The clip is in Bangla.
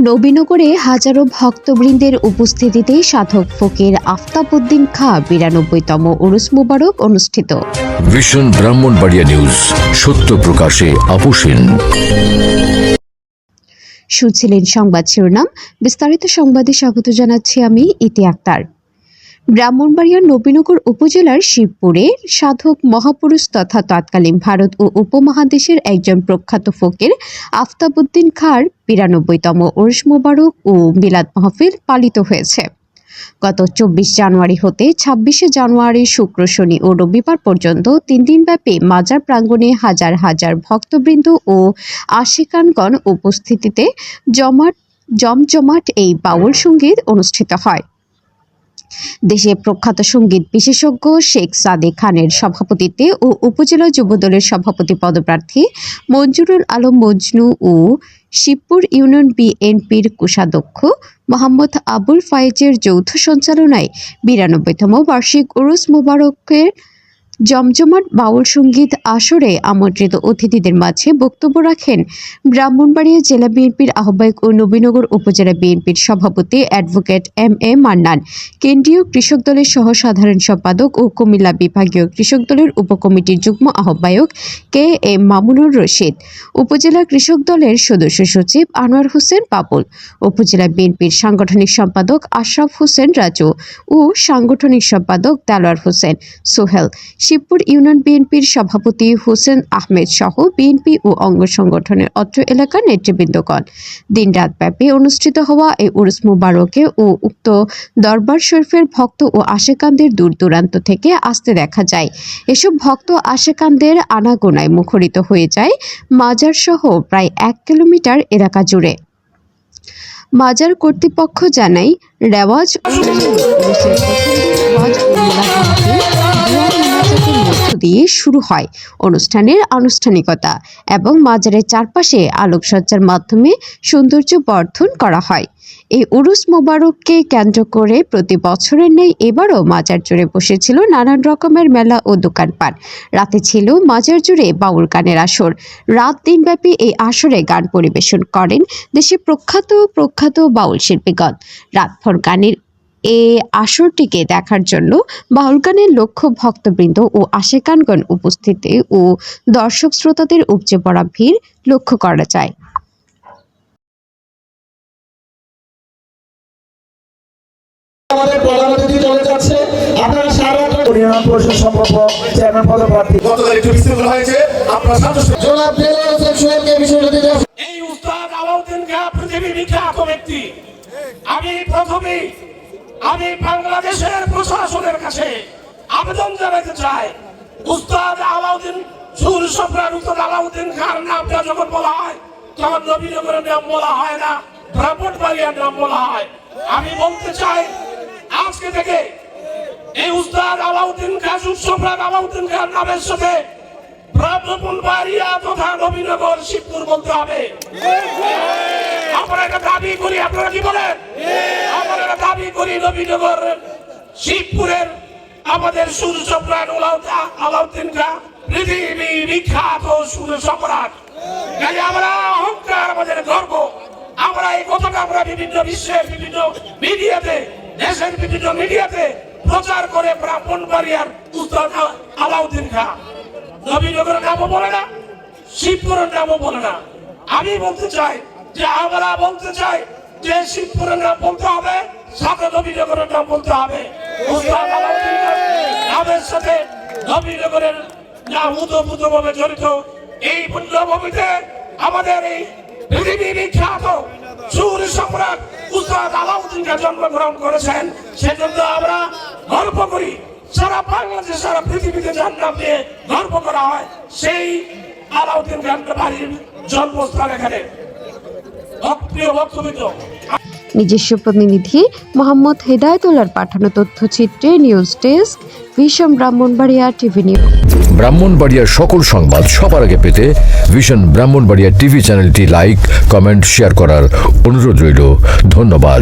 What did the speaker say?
নবীনগরে হাজারো ভক্তবৃন্দের উপস্থিতিতে সাধক ফকির আফতাবউদ্দিন খাঁ ৯২তম উরুস মুবারক অনুষ্ঠিত। ভিশন ব্রাহ্মণবাড়িয়া নিউজ, সত্য প্রকাশে আপোষহীন। শুনছিলেন সংবাদ শিরোনাম, বিস্তারিত সংবাদে স্বাগত জানাচ্ছি আমি ইতি আক্তার। ব্রাহ্মণবাড়িয়ার নবীনগর উপজেলার শিবপুরে সাধক মহাপুরুষ তথা তৎকালীন ভারত ও উপমহাদেশের একজন প্রখ্যাত ফকির আফতাবউদ্দিন খাঁর ৯২তম উরুস মুবারক ও মিলাদ মাহফিল পালিত হয়েছে। গত ২৪ জানুয়ারি হতে ২৬শে জানুয়ারি শুক্র, শনি ও রবিবার পর্যন্ত ৩ দিনব্যাপী মাজার প্রাঙ্গণে হাজার হাজার ভক্তবৃন্দ ও আশিকানগণ উপস্থিতিতে জমজমাট এই বাউল সঙ্গীত অনুষ্ঠিত হয়। দেশের প্রখ্যাত সঙ্গীত বিশেষজ্ঞ শেখ সাদেক খানের সভাপতিত্বে ও উপজেলা যুবদলের সভাপতি পদপ্রার্থী মঞ্জুরুল আলম মজনু ও শিবপুর ইউনিয়ন বিএনপির কোষাধ্যক্ষ মোহাম্মদ আবুল ফায়েজের যৌথ সঞ্চালনায় ৯২তম বার্ষিক উরুস মুবারকের জমজমাট বাউল সঙ্গীত আসরে আমন্ত্রিত অতিথিদের মাঝে বক্তব্য রাখেন ব্রাহ্মণবাড়িয়া জেলা বিএনপির আহ্বায়ক ও নবীনগর উপজেলা বিএনপির সভাপতি অ্যাডভোকেট এম.এ. মান্নান, কেন্দ্রীয় কৃষক দলের সহ সাধারণ সম্পাদক ও কুমিল্লা বিভাগীয় কৃষক দলের উপকমিটির যুগ্ম আহ্বায়ক কে.এম. মামুনুর রশিদ, উপজেলা কৃষক দলের সদস্য সচিব আনোয়ার হোসেন বাবুল, উপজেলা বিএনপির সাংগঠনিক সম্পাদক আশরাফ হোসেন রাজু ও সাংগঠনিক সম্পাদক দেলোয়ার হোসেন সোহেল, শিবপুর ইউনিয়ন বিএনপির সভাপতি হোসেন আহমেদ সহ বিএনপি ও অঙ্গ সংগঠনের অত্র এলাকার নেতৃবৃন্দগণ। দিনরাতব্যাপী অনুষ্ঠিত হওয়া এই উরুস মুবারকে ও উক্ত দরবার শরীফের ভক্ত ও আশেকানদের দূর দূরান্ত থেকে আসতে দেখা যায়। এসব ভক্ত আশেকানদের আনাগোনায় মুখরিত হয়ে যায় মাজার সহ প্রায় ১ কিলোমিটার এলাকা জুড়ে। মাজার কর্তৃপক্ষ জানায়, রেওয়াজ মধ্য দিয়ে শুরু হয় অনুষ্ঠানের আনুষ্ঠানিকতা এবং মাজারের চারপাশে আলোকসজ্জার মাধ্যমে সৌন্দর্য বর্ধন করা হয়। এই উরুস মোবারককে কেন্দ্র করে প্রতি বছরের ন্যায় এবারও মাজার জুড়ে বসেছিল নানান রকমের মেলা ও দোকানপাট। রাতে ছিল মাজার জুড়ে বাউল গানের আসর। রাত দিনব্যাপী এই আসরে গান পরিবেশন করেন দেশের প্রখ্যাত বাউল শিল্পীগণ। রাতভর গানের এ আসরটিকে দেখার জন্য বাউল গানের লক্ষ্য ভক্তবৃন্দ ও আশেকানগণ উপস্থিতি ও দর্শক শ্রোতাদের উপচে পড়া ভিড় লক্ষ্য করা যায়। আমাদের প্রধান অতিথি চলে যাচ্ছে, আপনারা সারা ইউনিয়ন পরিষদ সম্পর্ক চেয়ারম্যান পদপ্রার্থী গতকাল একটু বিশৃঙ্খলা হয়েছে, আপনারা জনাব দেলোয়ার হোসেন সোহেলকে বিষয়টা দিতে এই উস্তাদ আলাউদ্দিন খাঁ পৃথিবীর বিখ্যাত ব্যক্তি। আমি বাংলাদেশের প্রশাসনের কাছে আবেদন জানাতে চাই, উস্তাদ আলাউদ্দিন সুর সম্রাট উস্তাদ আলাউদ্দিন খাঁর নামটা যখন বলা হয় তখন নবীনগরের নাম বলা হয় না, ব্রাহ্মণবাড়িয়ার নাম বলা হয়। আমি বলতে চাই, আজকে থেকে এই উস্তাদ আলাউদ্দিন খাঁ সুর সম্রাট আলাউদ্দিন খাঁর নামের সাথে ব্রাহ্মণবাড়িয়া তথা নবীনগর শিবপুর বলতে হবে। আমরা এটা দাবি করি, আপনারা কি বলেন? আমরা এটা দাবি করি নবীনগর শিবপুরের আমাদের সুর সম্রাট আলাউদ্দিন খাঁ পৃথিবী বিখ্যাত সুর সম্রাট। আমরা অহংকার, আমাদের গর্ব, আমরা এই কথাটা আমরা বিভিন্ন বিশ্বের বিভিন্ন মিডিয়াতে, দেশের বিভিন্ন মিডিয়াতে প্রচার করে ব্রাহ্মণবাড়িয়ার উস্তাদ আলাউদ্দিন খাঁ নবীনগরের নামও বলে না, শিবপুরের নামও বলে না। আমি বলতে চাই যে আমরা বলতে চাই যে শিবপুরের নাম বলতে হবে, সাথে নবীনগরের নাম বলতে হবে। উস্তাদ আলাউদ্দিন খাঁ নামের সাথে নবীনগরের নাম উতপ্রোতভাবে জড়িত। এই পুণ্যভূমিতে আমাদের এই পৃথিবী বিখ্যাত সুর সম্রাট উস্তাদ আলাউদ্দিন খাঁ জন্মগ্রহণ করেছেন। সেজন্য আমরা গর্ব করি, সারা বাংলাদেশ সারা পৃথিবীতে যার নাম নিয়ে গর্ব করা হয়, সেই আলাউদ্দিন খান বাড়ির জন্মস্থান এখানে। প্রিয় ভক্তবৃন্দ, নিজস্ব প্রতিনিধি মোহাম্মদ হেদায়েতুল্লাহর পাঠানো তথ্যচিত্রে news desk, Vision Brahmanbaria TV news. ব্রাহ্মণবাড়িয়ার সকল সংবাদ সবার আগে পেতে ভিশন ব্রাহ্মণবাড়িয়া টিভি চ্যানেলটি লাইক, কমেন্ট, শেয়ার করার অনুরোধ রইল। ধন্যবাদ।